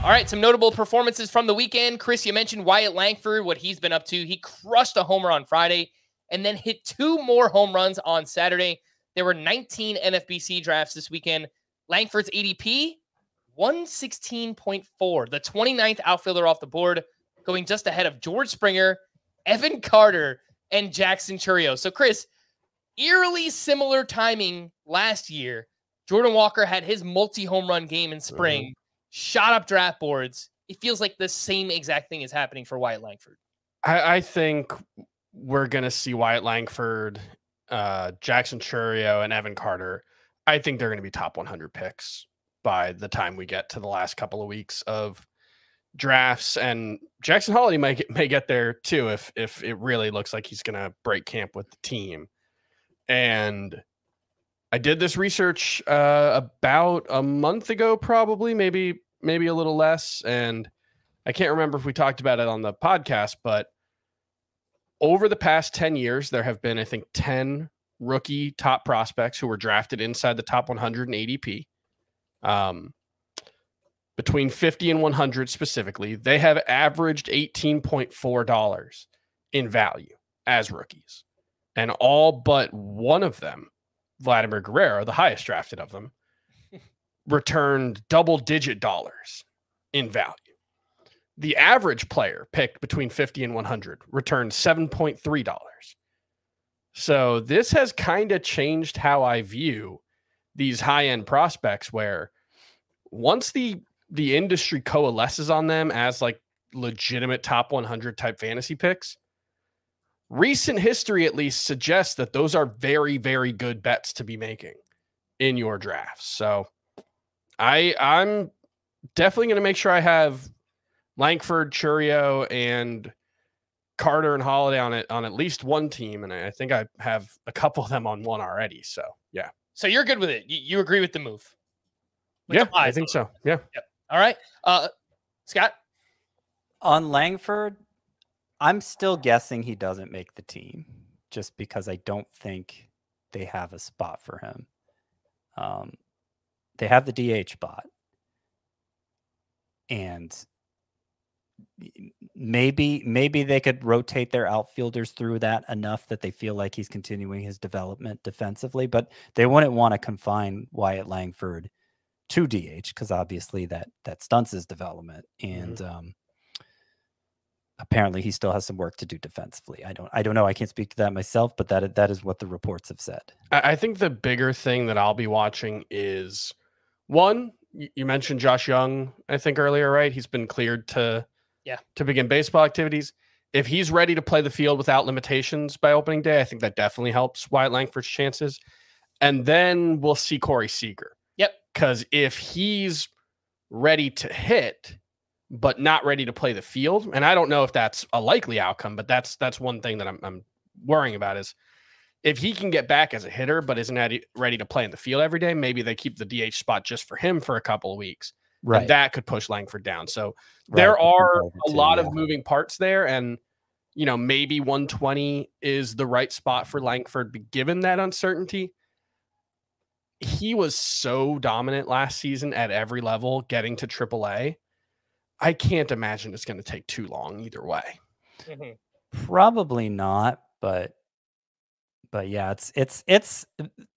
All right, some notable performances from the weekend. Chris, you mentioned Wyatt Langford, what he's been up to. He crushed a homer on Friday and then hit 2 more home runs on Saturday. There were 19 NFBC drafts this weekend. Langford's ADP, 116.4, the 29th outfielder off the board, going just ahead of George Springer, Evan Carter, and Jackson Chourio. So, Chris, eerily similar timing last year. Jordan Walker had his multi-home run game in spring, shot up draft boards. It feels like the same exact thing is happening for Wyatt Langford. I think we're going to see Wyatt Langford, Jackson Chourio, and Evan Carter. I think they're going to be top 100 picks by the time we get to the last couple of weeks of drafts. And Jackson Holiday may get there too if it really looks like he's going to break camp with the team. And I did this research about a month ago, probably, maybe a little less. And I can't remember if we talked about it on the podcast, but over the past 10 years, there have been, I think, 10 rookie top prospects who were drafted inside the top 100 in ADP. Between 50 and 100 specifically, they have averaged $18.4 in value as rookies. And all but one of them, Vladimir Guerrero, the highest drafted of them, returned double-digit dollars in value. The average player picked between 50 and 100 returned $7.3. So this has kind of changed how I view these high-end prospects, where once the industry coalesces on them as like legitimate top 100 type fantasy picks, recent history at least suggests that those are very, very good bets to be making in your drafts. So I'm definitely going to make sure I have Langford, Chourio, and Carter and Holiday on at least one team. And I think I have a couple of them on one already. So, yeah. So you're good with it. You agree with the move? Yeah, I think so. Yeah. Yep. All right. Scott? On Langford, I'm still guessing he doesn't make the team just because I don't think they have a spot for him. They have the DH spot. And maybe they could rotate their outfielders through that enough that they feel like he's continuing his development defensively, but they wouldn't want to confine Wyatt Langford to DH because obviously that stunts his development. And apparently he still has some work to do defensively. I don't know. I can't speak to that myself, but that is what the reports have said. I think the bigger thing that I'll be watching is, one, you mentioned Josh Young, I think earlier, right? He's been cleared to begin baseball activities. If he's ready to play the field without limitations by opening day, I think that definitely helps Wyatt Langford's chances. And then we'll see Corey Seager. Yep. Because if he's ready to hit, but not ready to play the field, and I don't know if that's a likely outcome, but that's one thing that I'm worrying about is if he can get back as a hitter, but isn't ready to play in the field every day, maybe they keep the DH spot just for him for a couple of weeks. Right. And that could push Langford down. So there are a lot of moving parts there. And, maybe 120 is the right spot for Langford, given that uncertainty. He was so dominant last season at every level, getting to AAA. I can't imagine it's going to take too long either way. Probably not, but yeah, it's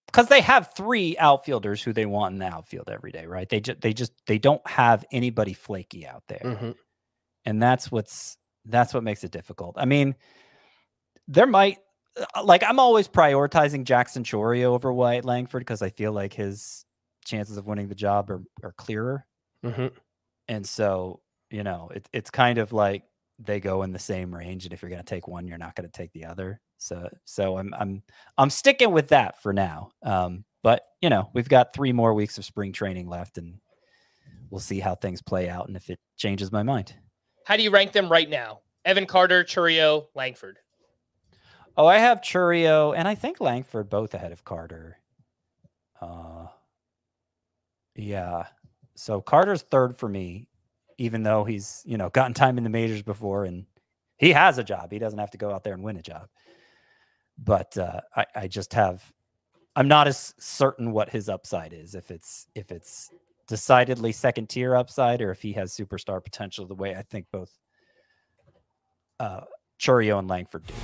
because they have 3 outfielders who they want in the outfield every day, right? They don't have anybody flaky out there, and that's what makes it difficult. I mean, there might I'm always prioritizing Jackson Chourio over Wyatt Langford because I feel like his chances of winning the job are clearer, and so it's kind of like they go in the same range, and if you're going to take one, you're not going to take the other. So I'm sticking with that for now. But we've got 3 more weeks of spring training left, and we'll see how things play out and if it changes my mind. How do you rank them right now? Evan Carter, Chourio, Langford. Oh, I have Chourio and I think Langford both ahead of Carter. Yeah. So Carter's 3rd for me, even though he's, gotten time in the majors before and he has a job. He doesn't have to go out there and win a job. But I'm not as certain what his upside is. If it's decidedly second tier upside or if he has superstar potential the way I think both Chourio and Langford do.